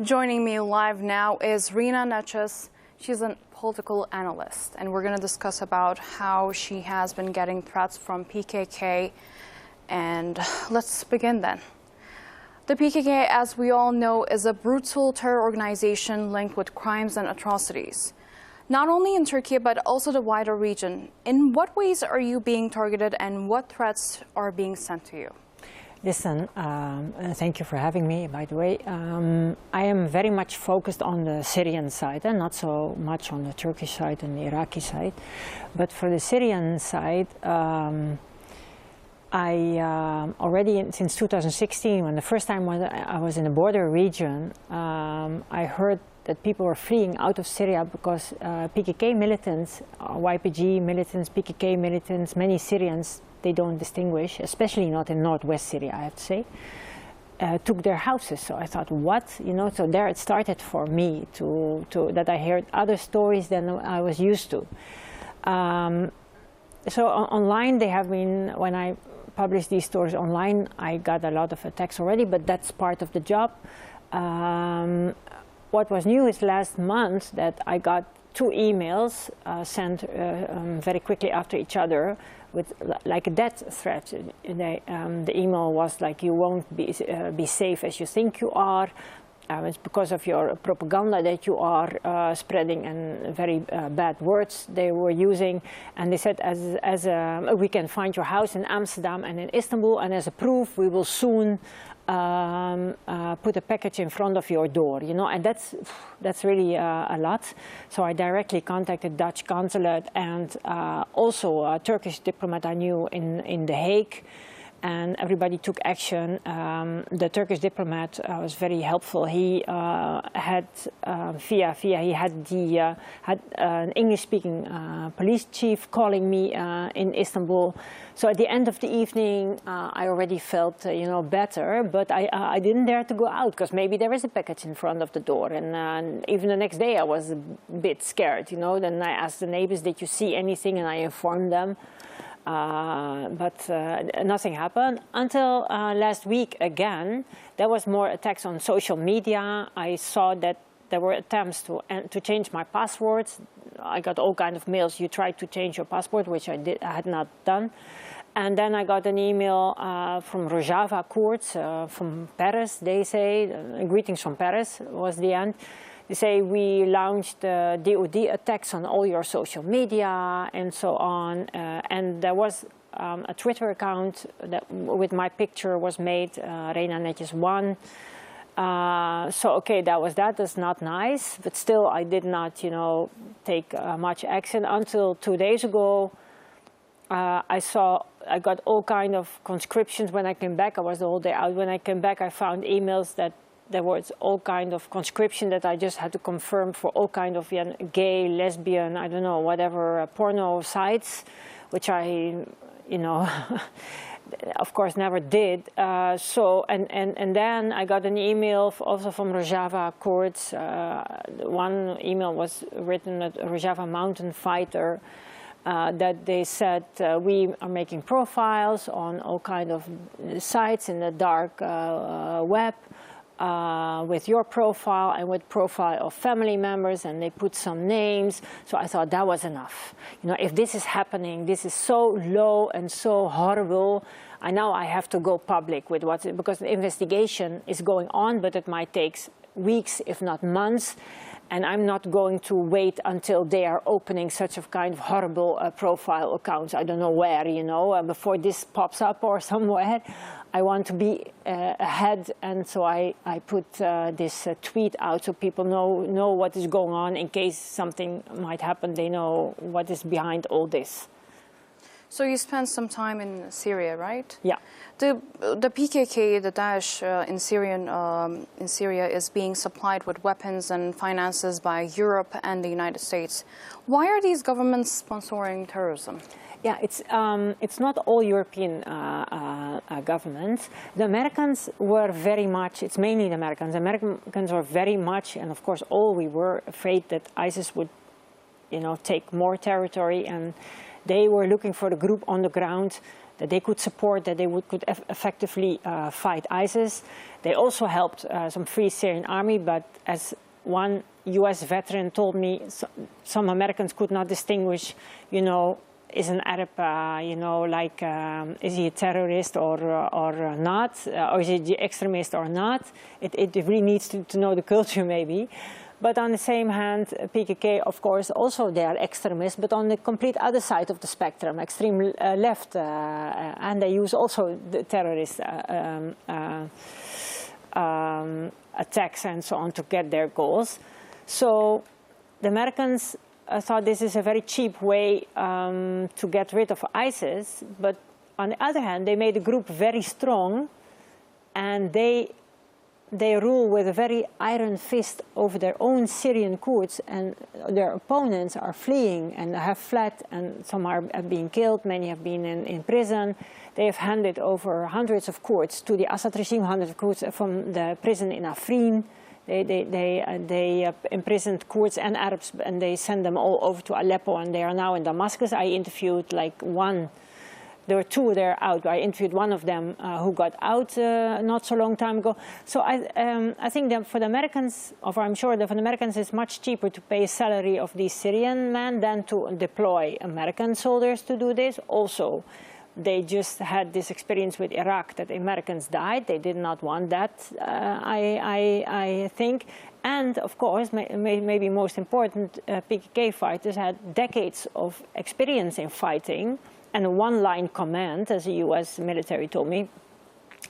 Joining me live now is Rena Netjes. She's a political analyst, and we're going to discuss about how she has been getting threats from PKK. And let's begin then. The PKK, as we all know, is a brutal terror organization linked with crimes and atrocities, not only in Turkey, but also the wider region. In what ways are you being targeted, and what threats are being sent to you? Listen, thank you for having me, by the way. I am very much focused on the Syrian side and not so much on the Turkish side and the Iraqi side. But for the Syrian side, I already since 2016, when the first time I was in the border region, I heard that people were fleeing out of Syria because PKK militants, YPG militants, PKK militants, many Syrians, they don't distinguish, especially not in northwest Syria, I have to say, took their houses. So I thought, what? You know, so there it started for me that I heard other stories than I was used to. So online they have been, when I published these stories online, I got a lot of attacks already, but that's part of the job. What was new is last month that I got 2 emails sent very quickly after each other with like a death threat. The email was like, you won't be safe as you think you are. It's because of your propaganda that you are spreading, and very bad words they were using. And they said, we can find your house in Amsterdam and in Istanbul, and as a proof we will soon put a package in front of your door, you know, and that's really a lot. So I directly contacted Dutch consulate and also a Turkish diplomat I knew in The Hague, and everybody took action. The Turkish diplomat was very helpful. He had he had an English-speaking police chief calling me in Istanbul. So at the end of the evening, I already felt you know, better, but I didn't dare to go out because maybe there is a package in front of the door. And even the next day, I was a bit scared. You know, then I asked the neighbors, "Did you see anything?" And I informed them. But nothing happened until last week again. There was more attacks on social media. I saw that there were attempts to change my passwords. I got all kinds of mails. You tried to change your password, which I had not done. And then I got an email from Rojava Kurds from Paris. They say, greetings from Paris was the end. They say, we launched DOD attacks on all your social media and so on. And there was a Twitter account that with my picture was made, Rena Netjes 1. So, okay, that's not nice. But still, I did not, you know, take much action until 2 days ago. I got all kind of conscriptions when I came back. I was the whole day out. When I came back, I found emails that there was all kind of conscription that I just had to confirm for all kind of gay, lesbian, I don't know, whatever, porno sites, which I, you know, of course never did. And then I got an email also from Rojava Kurds. One email was written at Rojava Mountain Fighter, that they said, we are making profiles on all kind of sites in the dark web, with your profile and with profile of family members, and they put some names. So I thought that was enough. You know, if this is happening, this is so low and so horrible. Now I have to go public with because the investigation is going on, but it might take weeks, if not months. And I'm not going to wait until they are opening such a kind of horrible profile accounts. I don't know where, you know, before this pops up or somewhere. I want to be ahead, and so I put this tweet out so people know what is going on. In case something might happen, they know what is behind all this. So you spent some time in Syria, right? Yeah. The PKK, the Daesh in Syria is being supplied with weapons and finances by Europe and the United States. Why are these governments sponsoring terrorism? Yeah, it's not all European governments. The Americans were very much, it's mainly the Americans. The Americans were very much, and of course all we were afraid that ISIS would, you know, take more territory, and they were looking for the group on the ground that they could support, that they could effectively fight ISIS. They also helped some Free Syrian Army, but as one US veteran told me, some Americans could not distinguish, is an Arab, is he a terrorist or not, or is he the extremist or not? It really needs to know the culture maybe. But on the same hand, PKK, of course, also they are extremists, but on the complete other side of the spectrum, extreme left, and they use also the terrorist attacks and so on to get their goals. So the Americans thought this is a very cheap way to get rid of ISIS, but on the other hand, they made the group very strong, and they rule with a very iron fist over their own Syrian Kurds, and their opponents are fleeing and have fled, and some have been killed, many have been in prison. They have handed over hundreds of Kurds to the Assad regime, hundreds of Kurds from the prison in Afrin. They imprisoned Kurds and Arabs, and they sent them all over to Aleppo, and they are now in Damascus. I interviewed there were two there out. I interviewed one of them who got out not so long time ago. So I think that for the Americans, or I'm sure that for the Americans, it's much cheaper to pay a salary of these Syrian men than to deploy American soldiers to do this. Also, they just had this experience with Iraq that Americans died. They did not want that, I think. And of course, maybe most important, PKK fighters had decades of experience in fighting and a one-line command, as the US military told me.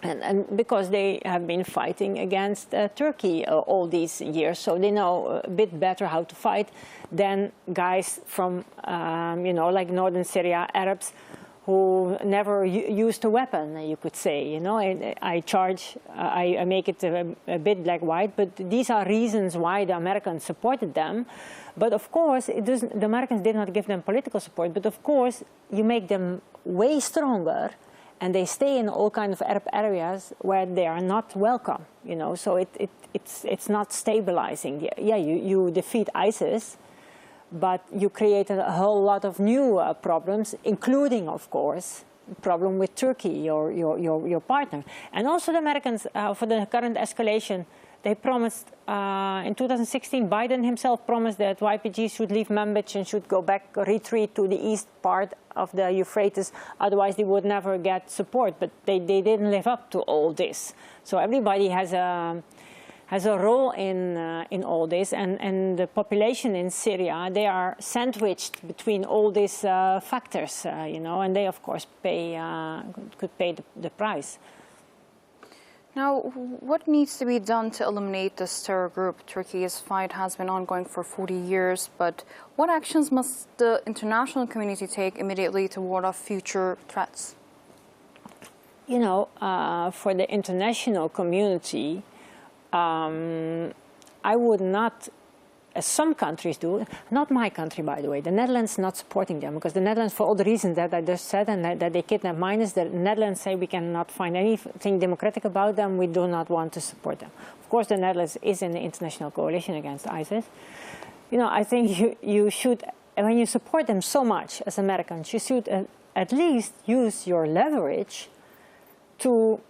And because they have been fighting against Turkey all these years, so they know a bit better how to fight than guys from, like northern Syria, Arabs, who never used a weapon, you could say. I make it a bit black-white, but these are reasons why the Americans supported them. But of course, the Americans did not give them political support, but of course, you make them way stronger, and they stay in all kinds of Arab areas where they are not welcome, so it's not stabilizing. Yeah, you defeat ISIS, but you created a whole lot of new problems, including, of course, problem with Turkey, your partner. And also the Americans, for the current escalation, they promised, in 2016, Biden himself promised that YPG should leave Manbij and should go back, retreat to the east part of the Euphrates, otherwise they would never get support. But they didn't live up to all this. So everybody has a role in all this, and the population in Syria, they are sandwiched between all these factors, and they of course could pay the price. Now, what needs to be done to eliminate this terror group? Turkey's fight has been ongoing for 40 years, but what actions must the international community take immediately to ward off future threats? For the international community, I would not, as some countries do, not my country, by the way, the Netherlands not supporting them, because the Netherlands, for all the reasons that I just said, and that they kidnap minors, the Netherlands say we cannot find anything democratic about them, we do not want to support them. Of course, the Netherlands is in the international coalition against ISIS. I think you should, when you support them so much as Americans, you should at least use your leverage to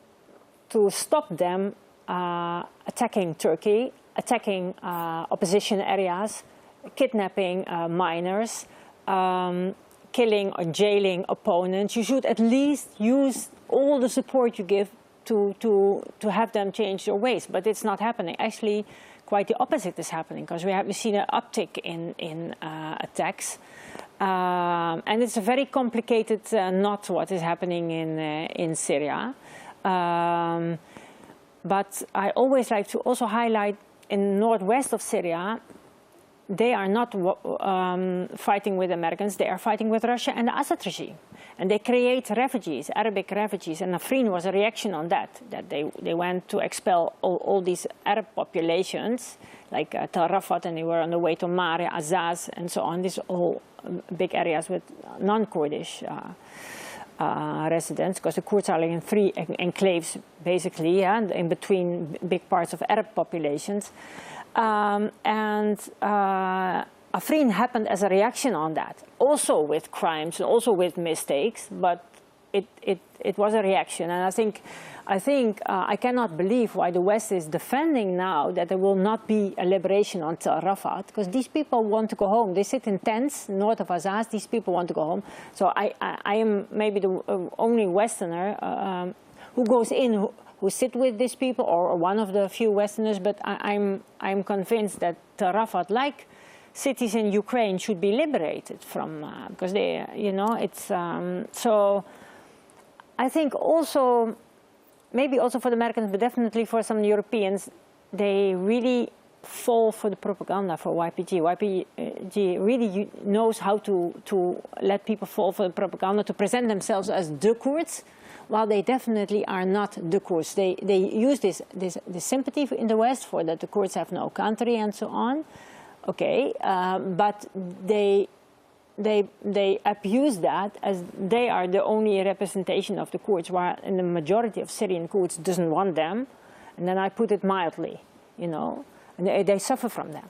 stop them attacking Turkey, attacking opposition areas, kidnapping minors, killing or jailing opponents. You should at least use all the support you give to have them change their ways. But it's not happening. Actually, quite the opposite is happening, because we've seen an uptick in attacks. And it's a very complicated knot what is happening in Syria. But I always like to also highlight in northwest of Syria, they are not fighting with Americans, they are fighting with Russia and the Assad regime. And they create refugees, Arabic refugees, and Afrin was a reaction on that they went to expel all these Arab populations, like Tel Rafat, and they were on the way to Mare, Azaz, and so on. These all big areas with non-Kurdish residents, because the Kurds are like in three enclaves, basically, in between big parts of Arab populations. Afrin happened as a reaction on that, also with crimes, also with mistakes, but it was a reaction. And I think I cannot believe why the West is defending now that there will not be a liberation until Rafah, because these people want to go home. They sit in tents north of Azaz. These people want to go home. So I am maybe the only Westerner who goes in, who sit with these people, or one of the few Westerners. But I'm convinced that Rafah, like cities in Ukraine, should be liberated from because they, you know, it's so. I think also, maybe also for the Americans, but definitely for some Europeans, they really fall for the propaganda for YPG. YPG really knows how to let people fall for the propaganda, to present themselves as the Kurds, while they definitely are not the Kurds. They use this sympathy in the West for that the Kurds have no country and so on. Okay, but they abuse that as they are the only representation of the Kurds, while in the majority of Syrian Kurds doesn't want them. And then I put it mildly, you know, and they suffer from them.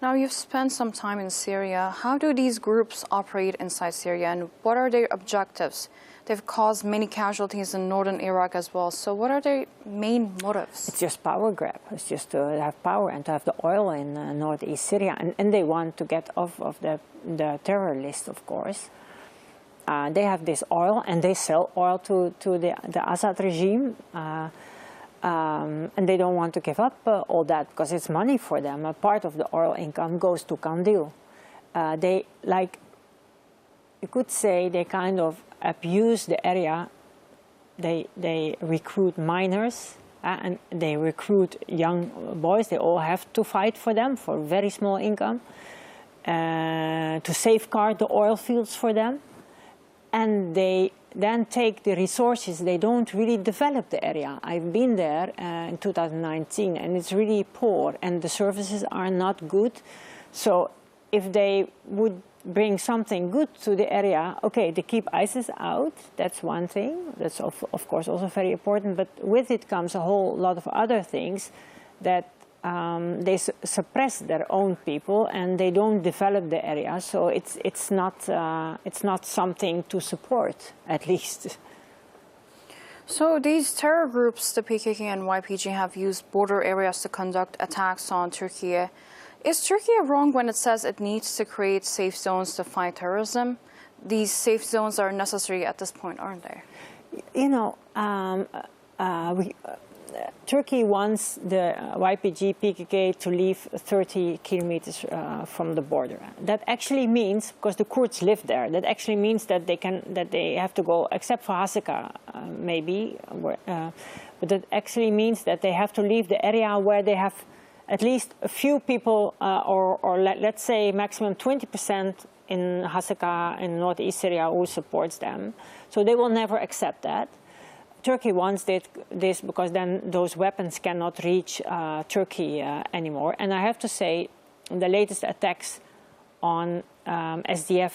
Now you've spent some time in Syria. How do these groups operate inside Syria, and what are their objectives? They've caused many casualties in northern Iraq as well. So what are their main motives? It's just power grab. It's just to have power and to have the oil in northeast Syria. And they want to get off of the terror list, of course. They have this oil, and they sell oil to the Assad regime. And they don't want to give up all that because it's money for them. A part of the oil income goes to Kandil. They, like, you could say, they kind of abuse the area. They recruit minors and they recruit young boys. They all have to fight for them for very small income to safeguard the oil fields for them. And they then take the resources. They don't really develop the area. I've been there in 2019, and it's really poor, and the services are not good. So if they would bring something good to the area, okay, they keep ISIS out, that's one thing. That's of course also very important, but with it comes a whole lot of other things that they suppress their own people and they don't develop the area, so it's not something to support, at least. So these terror groups, the PKK and YPG, have used border areas to conduct attacks on Turkey. Is Turkey wrong when it says it needs to create safe zones to fight terrorism? These safe zones are necessary at this point, aren't they? You know, Turkey wants the YPG, PKK to leave 30 kilometers from the border. That actually means, because the Kurds live there, that actually means that they have to go, except for Hasaka, maybe, but that actually means that they have to leave the area where they have at least a few people, or let's say maximum 20% in Hasaka in northeast Syria who supports them. So they will never accept that. Turkey wants this because then those weapons cannot reach Turkey anymore. And I have to say, the latest attacks on SDF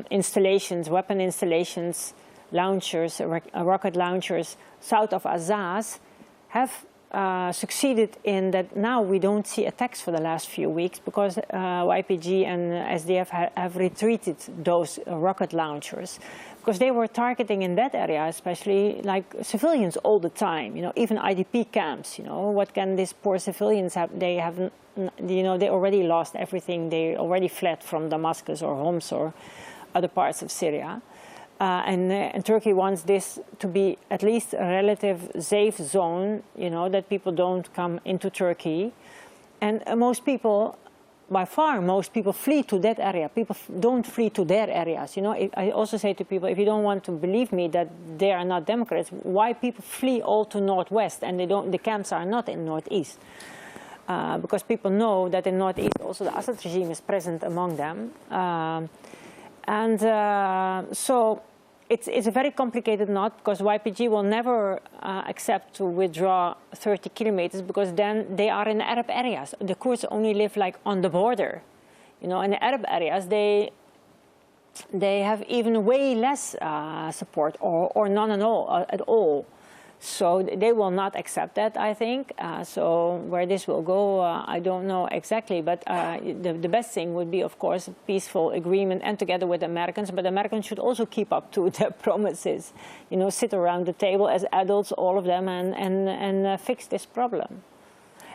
installations, weapon installations, launchers, rocket launchers south of Azaz have succeeded in that now we don't see attacks for the last few weeks because YPG and SDF have retreated those rocket launchers because they were targeting in that area, especially like civilians all the time, you know, even IDP camps, you know, what can these poor civilians have? They haven't, you know, they already lost everything. They already fled from Damascus or Homs or other parts of Syria. And Turkey wants this to be at least a relative safe zone, you know, that people don't come into Turkey. And most people, by far, most people flee to that area. People don't flee to their areas. You know, I also say to people, if you don't want to believe me that they are not Democrats, why people flee all to Northwest and the camps are not in Northeast? Because people know that in Northeast also the Assad regime is present among them. So it's a very complicated knot because YPG will never accept to withdraw 30 kilometers because then they are in Arab areas. The Kurds only live like on the border. You know, in the Arab areas, they have even way less support or none at all. So they will not accept that, I think. So where this will go, I don't know exactly. But the best thing would be, of course, a peaceful agreement and together with Americans. But Americans should also keep up to their promises. You know, sit around the table as adults, all of them, and fix this problem.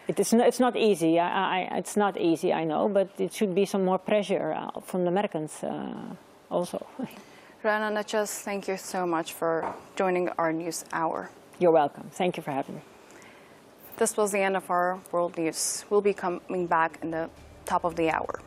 It's not easy. It's not easy, I know. But it should be some more pressure from the Americans also. Rena Netjes, thank you so much for joining our news hour. You're welcome. Thank you for having me. This was the end of our world news. We'll be coming back in the top of the hour.